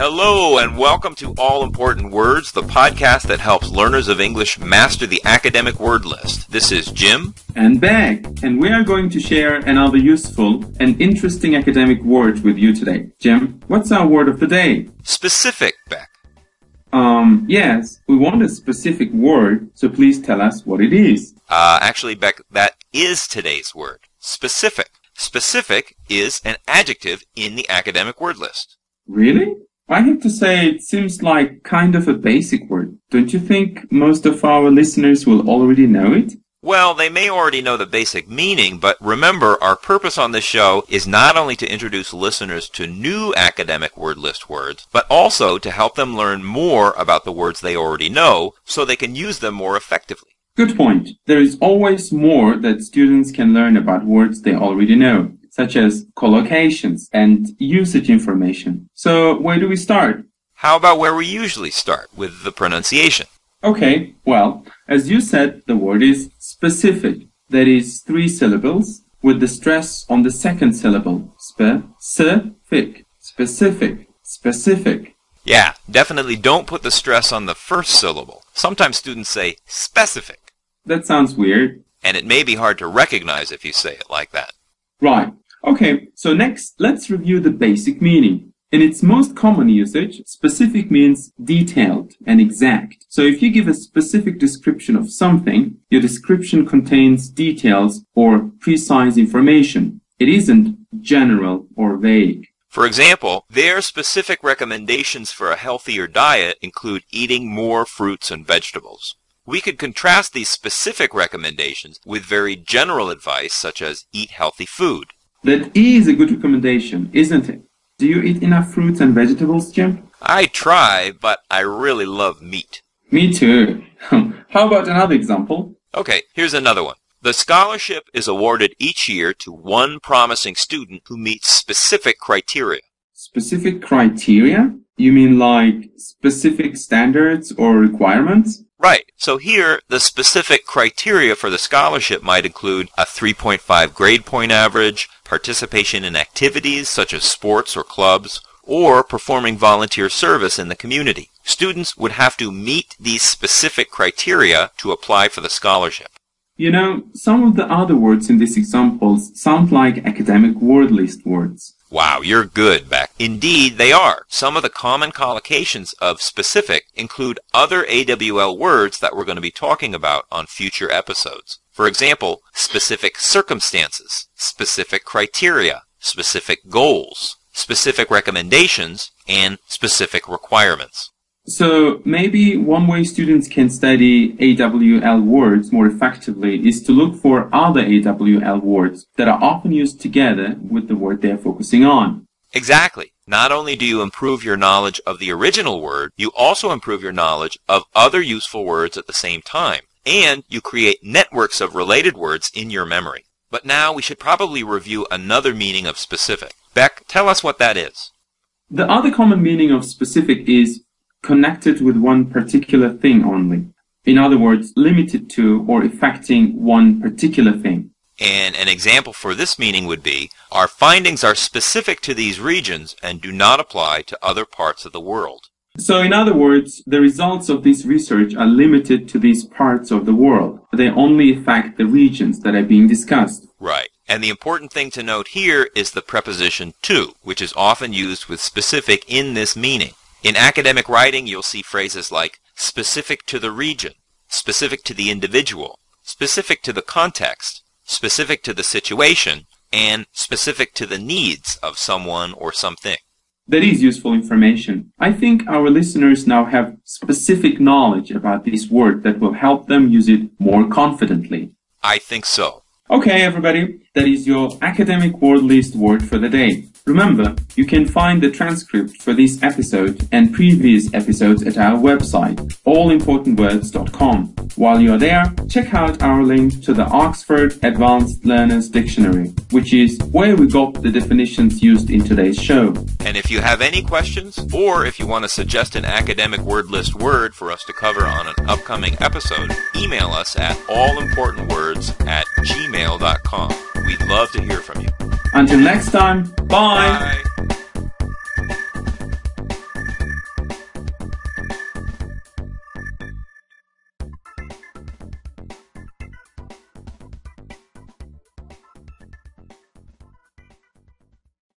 Hello and welcome to All Important Words, the podcast that helps learners of English master the academic word list. This is Jim. And Bek, and we are going to share another useful and interesting academic word with you today. Jim, what's our word of the day? Specific, Bek. Yes, we want a specific word, so please tell us what it is. Actually, Bek, that is today's word. Specific. Specific is an adjective in the academic word list. Really? I have to say it seems like kind of a basic word. Don't you think most of our listeners will already know it? Well, they may already know the basic meaning, but remember, our purpose on this show is not only to introduce listeners to new academic word list words, but also to help them learn more about the words they already know so they can use them more effectively. Good point. There is always more that students can learn about words they already know, such as collocations and usage information. So where do we start? How about where we usually start, with the pronunciation? Okay, well, as you said, the word is specific. That is 3 syllables with the stress on the second syllable. Specific, specific, specific. Yeah, definitely don't put the stress on the first syllable. Sometimes students say specific. That sounds weird. And it may be hard to recognize if you say it like that. Right. Okay, so next, let's review the basic meaning. In its most common usage, specific means detailed and exact. So if you give a specific description of something, your description contains details or precise information. It isn't general or vague. For example, their specific recommendations for a healthier diet include eating more fruits and vegetables. We could contrast these specific recommendations with very general advice such as eat healthy food. That is a good recommendation, isn't it? Do you eat enough fruits and vegetables, Jim? I try, but I really love meat. Me too. How about another example? Okay, here's another one. The scholarship is awarded each year to one promising student who meets specific criteria. Specific criteria? You mean like specific standards or requirements? Right. So here, the specific criteria for the scholarship might include a 3.5 grade point average, participation in activities such as sports or clubs, or performing volunteer service in the community. Students would have to meet these specific criteria to apply for the scholarship. You know, some of the other words in these examples sound like academic word list words. Wow, you're good, Bek. Indeed, they are. Some of the common collocations of specific include other AWL words that we're going to be talking about on future episodes. For example, specific circumstances, specific criteria, specific goals, specific recommendations, and specific requirements. So maybe one way students can study AWL words more effectively is to look for other AWL words that are often used together with the word they're focusing on. Exactly. Not only do you improve your knowledge of the original word, you also improve your knowledge of other useful words at the same time. And you create networks of related words in your memory. But now we should probably review another meaning of specific. Bek, tell us what that is. The other common meaning of specific is connected with one particular thing only. In other words, limited to or affecting one particular thing. And an example for this meaning would be, our findings are specific to these regions and do not apply to other parts of the world. So in other words, the results of this research are limited to these parts of the world. They only affect the regions that are being discussed. Right. And the important thing to note here is the preposition to, which is often used with specific in this meaning. In academic writing, you'll see phrases like specific to the region, specific to the individual, specific to the context, specific to the situation, and specific to the needs of someone or something. That is useful information. I think our listeners now have specific knowledge about this word that will help them use it more confidently. I think so. Okay, everybody, that is your academic word list word for the day. Remember, you can find the transcript for this episode and previous episodes at our website, allimportantwords.com. While you're there, check out our link to the Oxford Advanced Learners Dictionary, which is where we got the definitions used in today's show. And if you have any questions, or if you want to suggest an academic word list word for us to cover on an upcoming episode, email us at allimportantwords@gmail.com. We'd love to hear from you. Until next time, bye! Bye.